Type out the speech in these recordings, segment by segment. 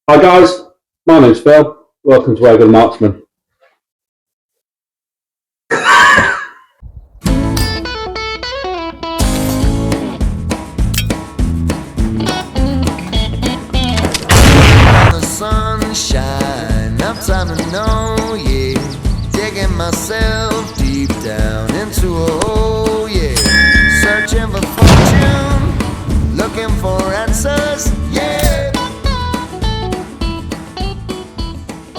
Hi guys, my name's Phil. Welcome to Agan Marksman. The sunshine, I'm time to know, yeah. Digging myself deep down into a hole, yeah. Searching for fortune, looking for answers, yeah.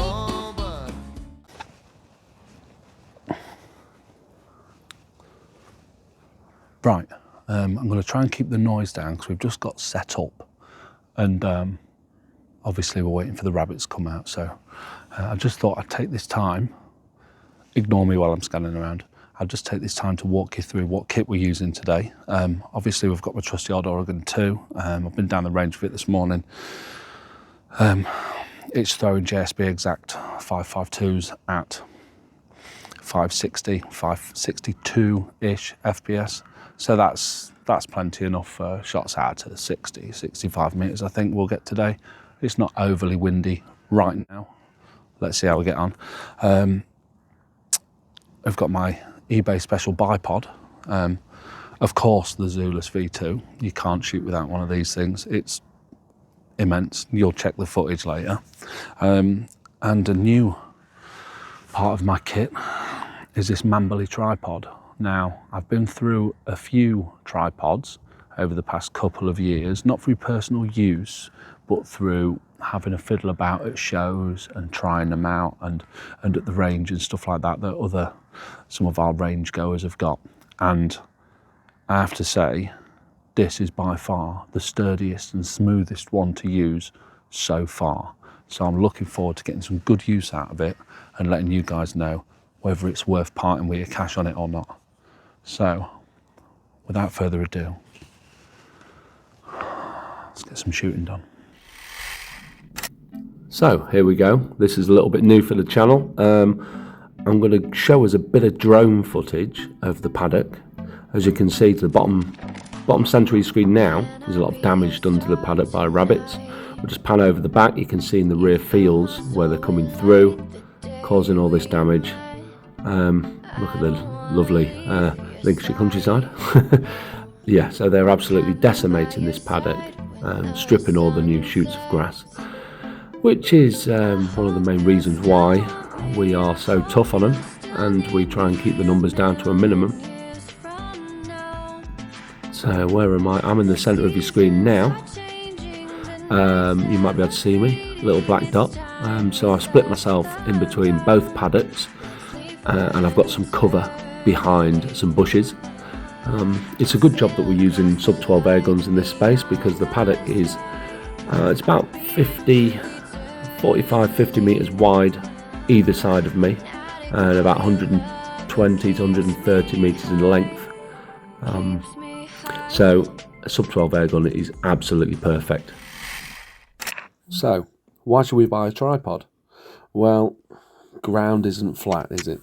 Oh, but Right, I'm going to try and keep the noise down because we've just got set up and obviously we're waiting for the rabbits to come out. So I just thought I'd take this time, ignore me while I'm scanning around, I'll just take this time to walk you through what kit we're using today. Obviously we've got my trusty old Oregon 2, I've been down the range with it this morning. It's throwing JSB exact 552s at 560, 562-ish FPS. So that's plenty enough for shots out to 60, 65 meters I think we'll get today. It's not overly windy right now. Let's see how we get on. I've got my eBay special bipod. Of course the Zulus V2. You can't shoot without one of these things. It's immense. You'll check the footage later. And a new part of my kit is this Manbily tripod. Now, I've been through a few tripods over the past couple of years, not through personal use, but through having a fiddle about at shows and trying them out and at the range and stuff like that some of our range goers have got. And I have to say, this is by far the sturdiest and smoothest one to use so far. So I'm looking forward to getting some good use out of it and letting you guys know whether it's worth parting with your cash on it or not. So, without further ado, let's get some shooting done. So, here we go. This is a little bit new for the channel. I'm going to show us a bit of drone footage of the paddock. As you can see to the bottom centre of your screen now, there's a lot of damage done to the paddock by rabbits. We'll just pan over the back. You can see in the rear fields where they're coming through, causing all this damage. Look at the lovely Lincolnshire countryside. Yeah, so they're absolutely decimating this paddock, stripping all the new shoots of grass, which is one of the main reasons why we are so tough on them and we try and keep the numbers down to a minimum. So where am I? I'm in the centre of your screen now. You might be able to see me, little black dot. So I've split myself in between both paddocks and I've got some cover behind some bushes. It's a good job that we're using sub 12 air guns in this space because the paddock is it's about 45, 50 metres wide either side of me and about 120 to 130 metres in length. So a sub 12 air gun is absolutely perfect. So why should we buy a tripod? Well, ground isn't flat, is it?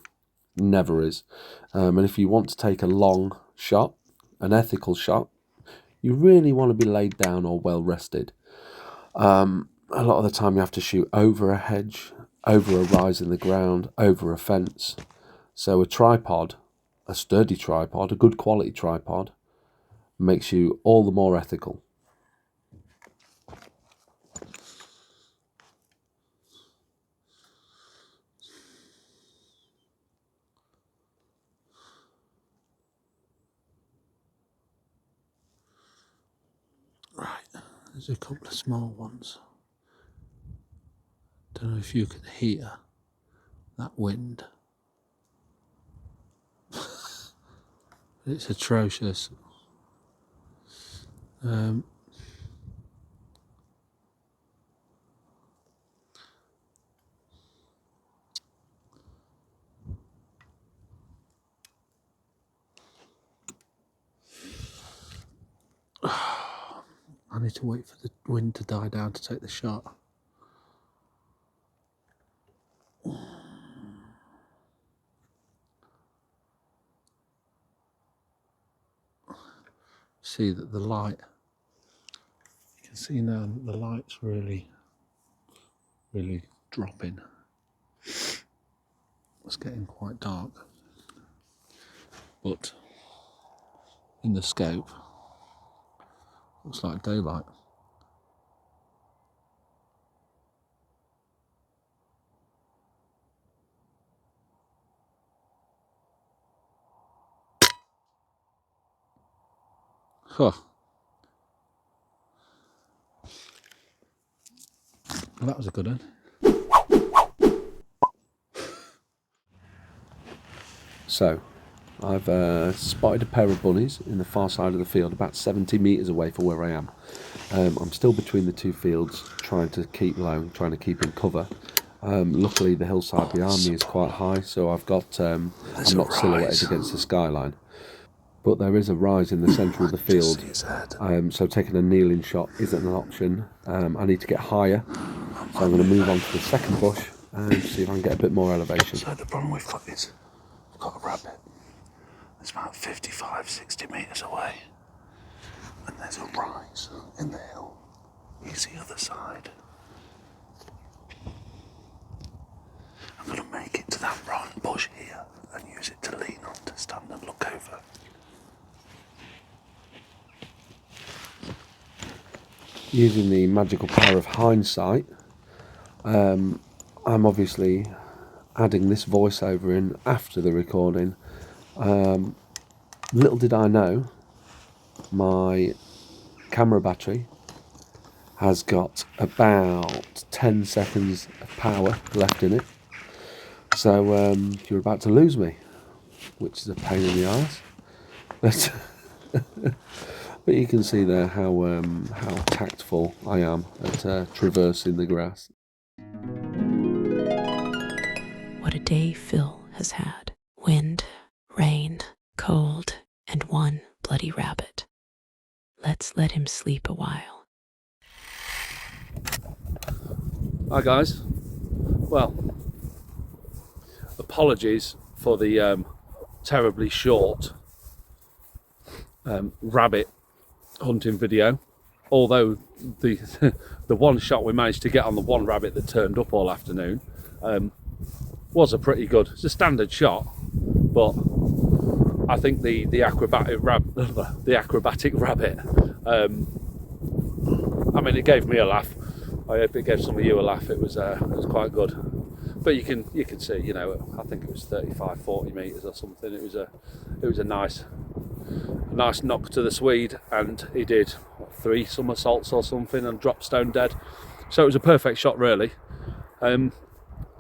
Never is. And if you want to take a long shot, an ethical shot, you really want to be laid down or well rested. A lot of the time you have to shoot over a hedge, over a rise in the ground, over a fence. So a tripod, a sturdy tripod, a good quality tripod, makes you all the more ethical. Right, there's a couple of small ones. Don't know if you can hear that wind. It's atrocious. I need to wait for the wind to die down to take the shot. See that the light, you can see now that the light's really really dropping. It's getting quite dark, but in the scope, looks like daylight. Huh. Well, that was a good one. So, I've spotted a pair of bunnies in the far side of the field, about 70 metres away from where I am. I'm still between the two fields, trying to keep low, trying to keep in cover. Luckily, the hillside behind me is quite high, so I'm not silhouetted against the skyline. But there is a rise in the centre of the field, so taking a kneeling shot isn't an option. I need to get higher, so I'm going to move on to the second bush and see if I can get a bit more elevation. So the problem we've got is we've got a rabbit. It's about 55, 60 metres away, and there's a rise in the hill. Here's the other side. I'm going to make it to that rotten bush here and use it to lean on, to stand and look over. Using the magical power of hindsight, I'm obviously adding this voiceover in after the recording. Little did I know, my camera battery has got about 10 seconds of power left in it, so you're about to lose me, which is a pain in the arse. But you can see there how tactful I am at traversing the grass. What a day Phil has had. Wind, rain, cold, and one bloody rabbit. Let's let him sleep a while. Hi guys. Well, apologies for the terribly short rabbit hunting video, although the the one shot we managed to get on the one rabbit that turned up all afternoon was a pretty good, it's a standard shot, but I think the acrobatic rabbit, I mean, it gave me a laugh. I hope it gave some of you a laugh. It was quite good. But you can see, you know, I think it was 35, 40 metres or something. It was a nice knock to the Swede, and he did 3 somersaults or something and dropped stone dead. So it was a perfect shot, really.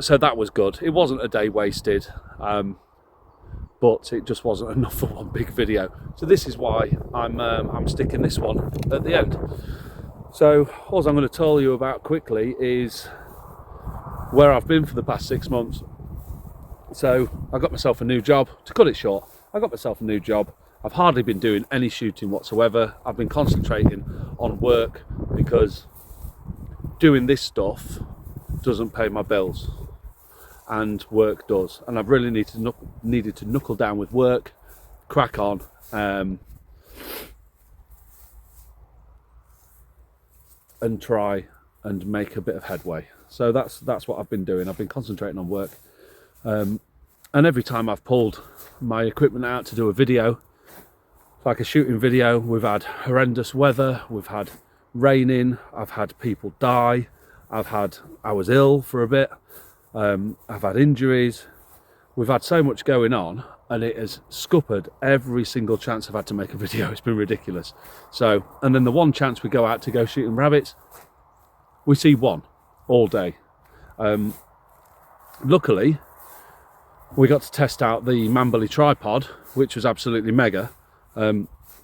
So that was good. It wasn't a day wasted, but it just wasn't enough for one big video. So this is why I'm sticking this one at the end. So all I'm going to tell you about quickly is where I've been for the past 6 months. So I got myself a new job. To cut it short, I got myself a new job. I've hardly been doing any shooting whatsoever. I've been concentrating on work because doing this stuff doesn't pay my bills, and work does. And I've really needed to knuckle down with work, crack on, and try and make a bit of headway. So that's what I've been doing. I've been concentrating on work, and every time I've pulled my equipment out to do a video, like a shooting video, we've had horrendous weather, we've had raining, I've had people die, I was ill for a bit, I've had injuries, we've had so much going on, and it has scuppered every single chance I've had to make a video. It's been ridiculous. So, and then the one chance we go out to go shooting rabbits, we see one all day. Luckily, we got to test out the Manbily tripod, which was absolutely mega.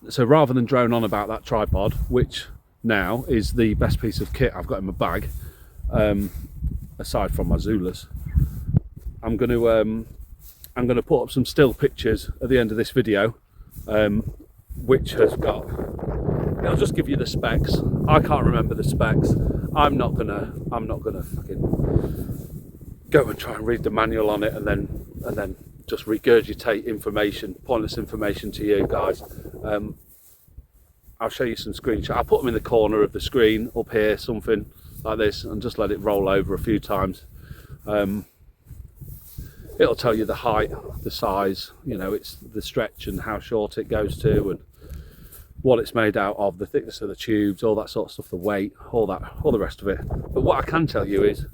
So rather than drone on about that tripod, which now is the best piece of kit I've got in my bag, aside from my Zulus, I'm going to put up some still pictures at the end of this video, which has got, I'll just give you the specs. I can't remember the specs. I'm not gonna fucking go and try and read the manual on it and then just regurgitate information, pointless information to you guys. I'll show you some screenshots. I'll put them in the corner of the screen up here, something like this and just let it roll over a few times. It'll tell you the height, the size, you know, it's the stretch and how short it goes to, and what it's made out of, the thickness of the tubes, all that sort of stuff, the weight, all the rest of it. But what I can tell you is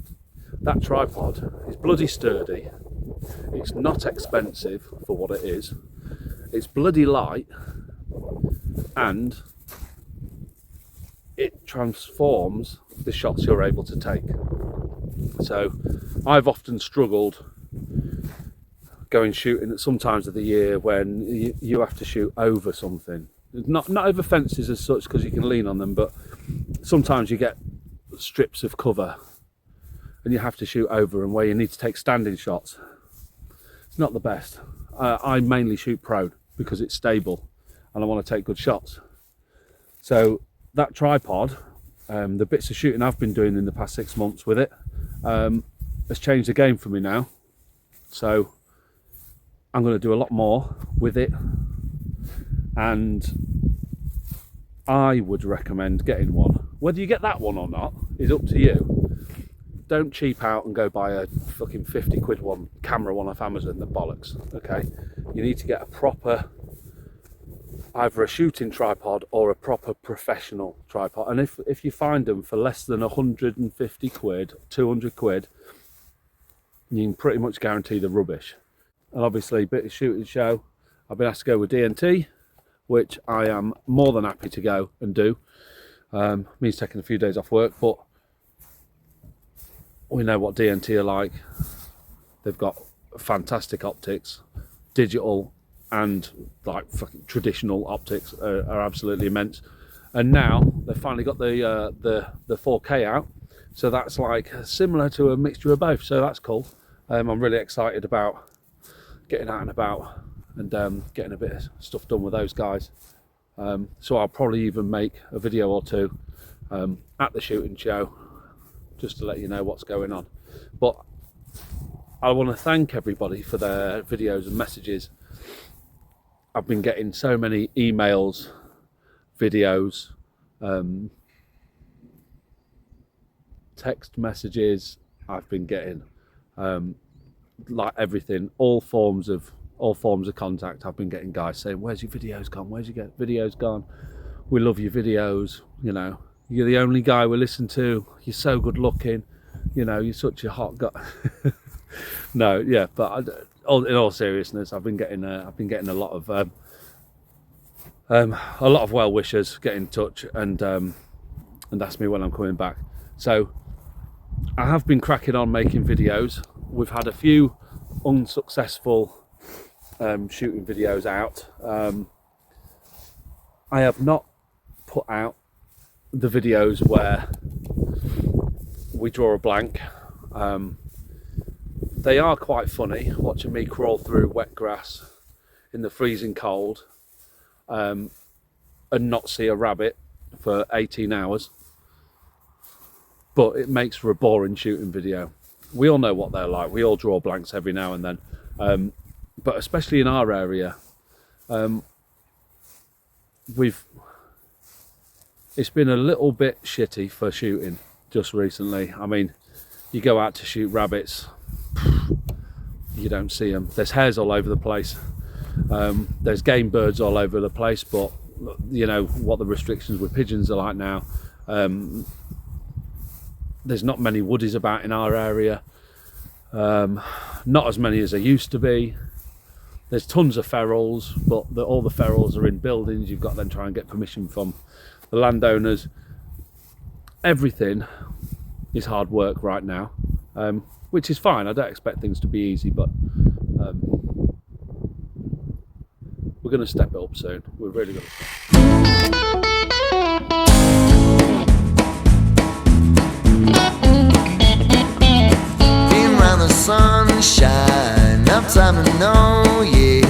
that tripod is bloody sturdy. It's not expensive for what it is. It's bloody light, and it transforms the shots you're able to take. So I've often struggled going shooting at some times of the year when you have to shoot over something. Not over fences as such, because you can lean on them, but sometimes you get strips of cover and you have to shoot over, and where you need to take standing shots. It's not the best. I mainly shoot prone because it's stable and I want to take good shots. So that tripod, the bits of shooting I've been doing in the past 6 months with it, has changed the game for me now. So I'm going to do a lot more with it, and I would recommend getting one. Whether you get that one or not is up to you. Don't cheap out and go buy a fucking 50 quid one, camera one off Amazon, the bollocks, okay? You need to get a proper, either a shooting tripod or a proper professional tripod. And if you find them for less than 150 quid, 200 quid, you can pretty much guarantee the rubbish. And obviously, bit of shooting show, I've been asked to go with D&T, which I am more than happy to go and do. Means taking a few days off work, but we know what D&T are like. They've got fantastic optics, digital and like fucking traditional optics are absolutely immense. And now they've finally got the 4K out, so that's like similar to a mixture of both. So that's cool. I'm really excited about getting out and about and getting a bit of stuff done with those guys. So I'll probably even make a video or two at the shooting show, just to let you know what's going on. But I want to thank everybody for their videos and messages. I've been getting so many emails, videos, text messages. I've been getting like everything, all forms of contact. I've been getting guys saying, "Where's your videos gone? Where's your videos gone? We love your videos. You know, you're the only guy we listen to. You're so good looking. You know, you're such a hot guy." No, yeah, but in all seriousness, I've been getting a lot of well wishers get in touch and ask me when I'm coming back. So I have been cracking on making videos. We've had a few unsuccessful shooting videos out. I have not put out the videos where we draw a blank. They are quite funny, watching me crawl through wet grass in the freezing cold and not see a rabbit for 18 hours. But it makes for a boring shooting video. We all know what they're like. We all draw blanks every now and then. But especially in our area, it's been a little bit shitty for shooting just recently. I mean, you go out to shoot rabbits, you don't see them. There's hares all over the place. There's game birds all over the place, but you know what the restrictions with pigeons are like now. There's not many woodies about in our area. Not as many as there used to be. There's tons of ferals, but all the ferals are in buildings. You've got to then try and get permission from the landowners. Everything is hard work right now, which is fine. I don't expect things to be easy, but we're going to step it up soon. We're really going to. Sunshine, I've time to know, yeah.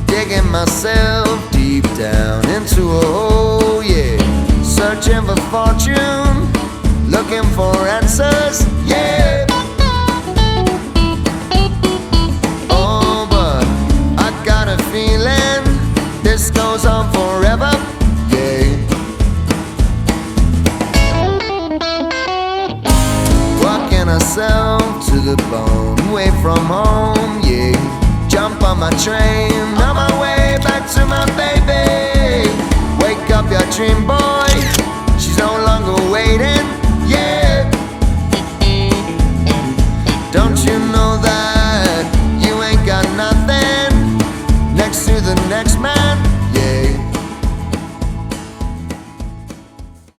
Digging myself deep down into a hole, yeah. Searching for fortune, looking for answers, yeah. Oh, but I got a feeling this goes on forever, yeah. myself to the bone, away from home, yeah. Jump on my train, on my way back to my baby. Wake up your dream boy.